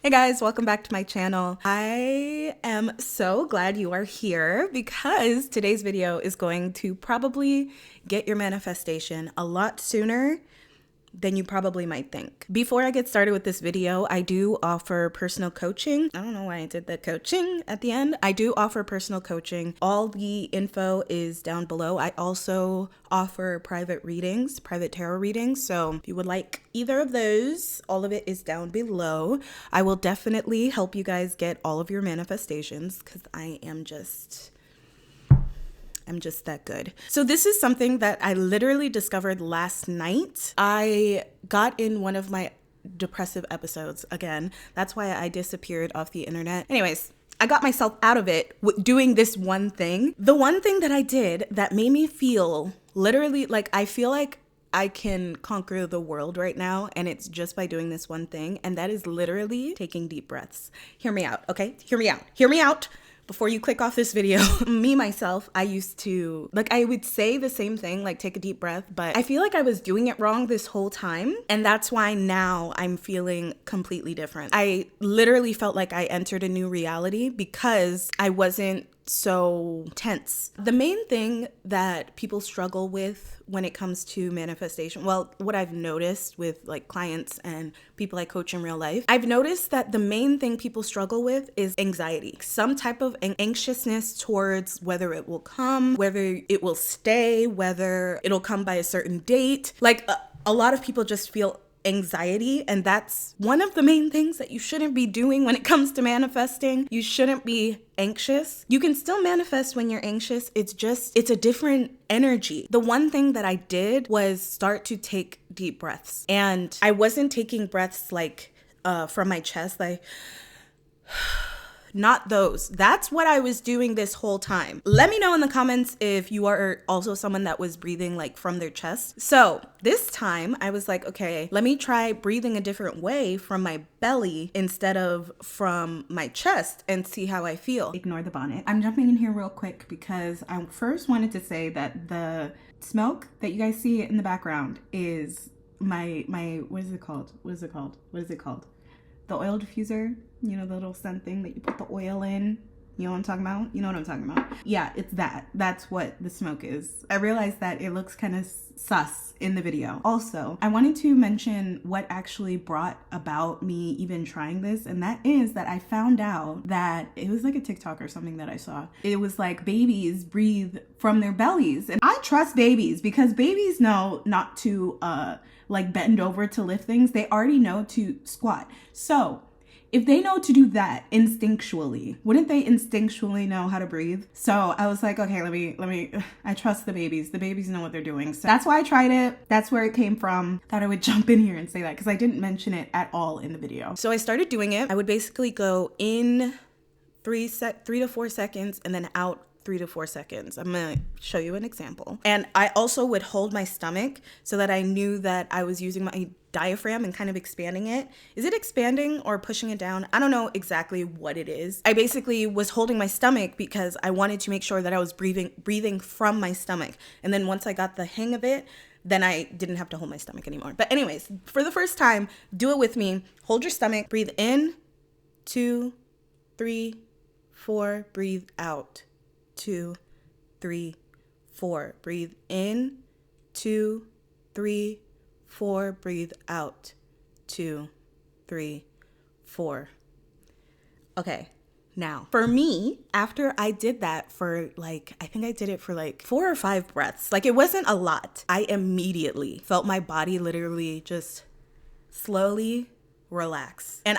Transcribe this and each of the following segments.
Hey guys, welcome back to my channel. I am so glad you are here because today's video is going to probably get your manifestation a lot sooner than you probably might think. Before I get started with this video, I do offer personal coaching. I don't know why I did the coaching at the end. I do offer personal coaching. All the info is down below. I also offer private readings, private tarot readings. So if you would like either of those, all of it is down below. I will definitely help you guys get all of your manifestations because I'm just that good. So this is something that I literally discovered last night. I got in one of my depressive episodes again. That's why I disappeared off the internet. Anyways, I got myself out of it doing this one thing. The one thing that I did that made me feel literally like I feel like I can conquer the world right now, and it's just by doing this one thing, and that is literally taking deep breaths. Hear me out, okay? Hear me out. Hear me out. Before you click off this video, myself, I used to, I would say the same thing, like take a deep breath, but I feel like I was doing it wrong this whole time. And that's why now I'm feeling completely different. I literally felt like I entered a new reality because I wasn't so tense. The main thing that people struggle with when it comes to manifestation, well, what I've noticed with clients and people I coach in real life, I've noticed that the main thing people struggle with is anxiety, some type of anxiousness towards whether it will come, whether it will stay, whether it'll come by a certain date. A lot of people just feel anxiety, and that's one of the main things that you shouldn't be doing when it comes to manifesting. You shouldn't be anxious. You can still manifest when you're anxious. It's a different energy. The one thing that I did was start to take deep breaths, and I wasn't taking breaths from my chest, not those. That's what I was doing this whole time. Let me know in the comments if you are also someone that was breathing from their chest. So this time I was like, okay, let me try breathing a different way from my belly instead of from my chest and see how I feel. Ignore the bonnet. I'm jumping in here real quick because I first wanted to say that the smoke that you guys see in the background is my what is it called? The oil diffuser, the little scent thing that you put the oil in. You know what I'm talking about? You know what I'm talking about? Yeah, it's that. That's what the smoke is. I realized that it looks kind of sus in the video. Also, I wanted to mention what actually brought about me even trying this, and that is that I found out that it was a TikTok or something that I saw. It was babies breathe from their bellies. And I trust babies because babies know not to bend over to lift things. They already know to squat. So if they know to do that instinctually, wouldn't they instinctually know how to breathe? So I was like, okay, let me, I trust the babies. The babies know what they're doing. So that's why I tried it. That's where it came from. Thought I would jump in here and say that because I didn't mention it at all in the video. So I started doing it. I would basically go in 3 to 4 seconds and then out 3 to 4 seconds. I'm gonna show you an example. And I also would hold my stomach so that I knew that I was using my diaphragm and kind of expanding it. Is it expanding or pushing it down? I don't know exactly what it is. I basically was holding my stomach because I wanted to make sure that I was breathing from my stomach. And then once I got the hang of it, then I didn't have to hold my stomach anymore. But anyways, for the first time, do it with me. Hold your stomach, breathe in, 2, 3, 4, breathe out. 2, 3, 4. Breathe in. 2, 3, 4. Breathe out. 2, 3, 4. Okay. Now, for me, after I did that for I think I did it for 4 or 5 breaths. It wasn't a lot. I immediately felt my body literally just slowly relax. And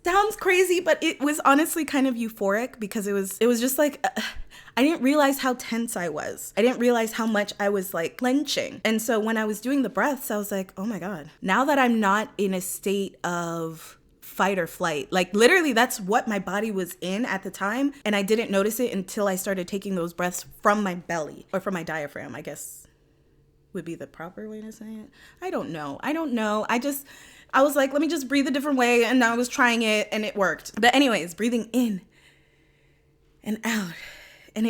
sounds crazy, but it was honestly kind of euphoric because it was just I didn't realize how tense I was. I didn't realize how much I was clenching. And so when I was doing the breaths, I was like, oh my God, now that I'm not in a state of fight or flight, literally that's what my body was in at the time. And I didn't notice it until I started taking those breaths from my belly or from my diaphragm, I guess would be the proper way to say it. I don't know. I was like, let me just breathe a different way. And I was trying it and it worked. But anyways, breathing in and out And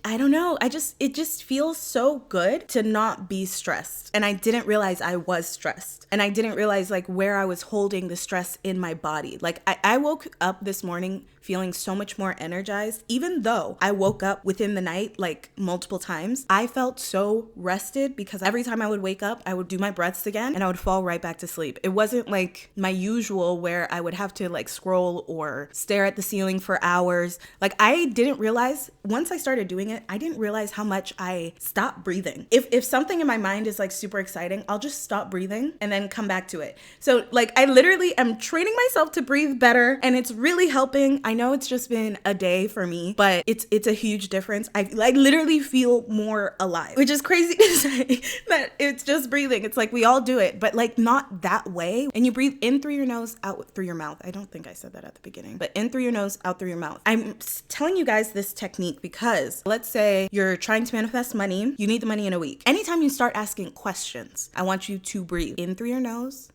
I don't know, it just feels so good to not be stressed. And I didn't realize I was stressed. And I didn't realize like where I was holding the stress in my body. Like I woke up this morning feeling so much more energized. Even though I woke up within the night like multiple times, I felt so rested because every time I would wake up, I would do my breaths again and I would fall right back to sleep. It wasn't like my usual where I would have to like scroll or stare at the ceiling for hours. Like I didn't realize, once I started doing it, I didn't realize how much I stopped breathing. If something in my mind is like super exciting, I'll just stop breathing and then come back to it. So like I literally am training myself to breathe better, and it's really helping. I know it's just been a day for me, but it's a huge difference. I like literally feel more alive, which is crazy to say that it's just breathing. It's like we all do it, but like not that way. And you breathe in through your nose, out through your mouth. I don't think I said that at the beginning, but in through your nose, out through your mouth. I'm telling you guys this technique because let's say you're trying to manifest money. You need the money in a week. Anytime you start asking questions, I want you to breathe in through your nose,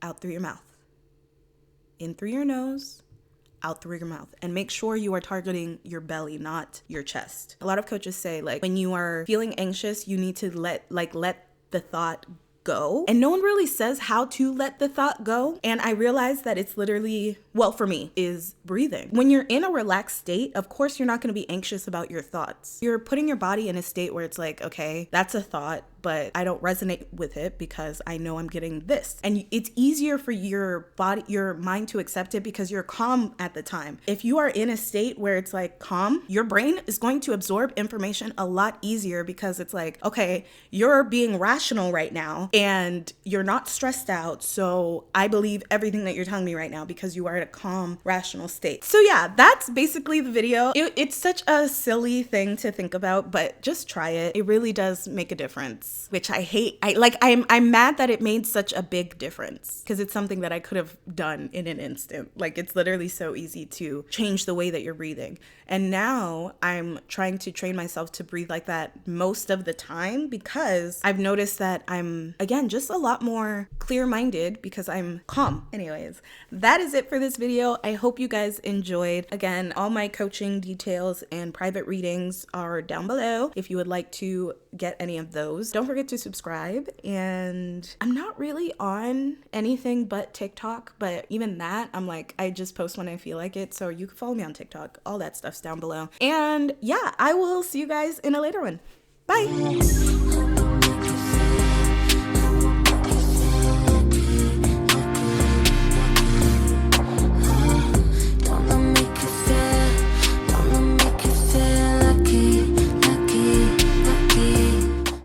out through your mouth. In through your nose, out through your mouth, and make sure you are targeting your belly, not your chest. A lot of coaches say like when you are feeling anxious, you need to let the thought go. And no one really says how to let the thought go. And I realized that it's literally, well, for me, is breathing. When you're in a relaxed state, of course, you're not going to be anxious about your thoughts. You're putting your body in a state where it's like, okay, that's a thought, but I don't resonate with it because I know I'm getting this. And it's easier for your body, your mind to accept it because you're calm at the time. If you are in a state where it's like calm, your brain is going to absorb information a lot easier because it's like, okay, you're being rational right now and you're not stressed out. So I believe everything that you're telling me right now because you are in a calm, rational state. So yeah, that's basically the video. It's such a silly thing to think about, but just try it. It really does make a difference, which I hate. I'm mad that it made such a big difference because it's something that I could have done in an instant. Like it's literally so easy to change the way that you're breathing. And now I'm trying to train myself to breathe like that most of the time because I've noticed that I'm, again, just a lot more clear-minded because I'm calm. Anyways, that is it for this video. I hope you guys enjoyed. Again, all my coaching details and private readings are down below if you would like to get any of those. Don't forget to subscribe. And I'm not really on anything but TikTok, but even that, I'm like, I just post when I feel like it. So you can follow me on TikTok. All that stuff's down below. And yeah, I will see you guys in a later one. Bye.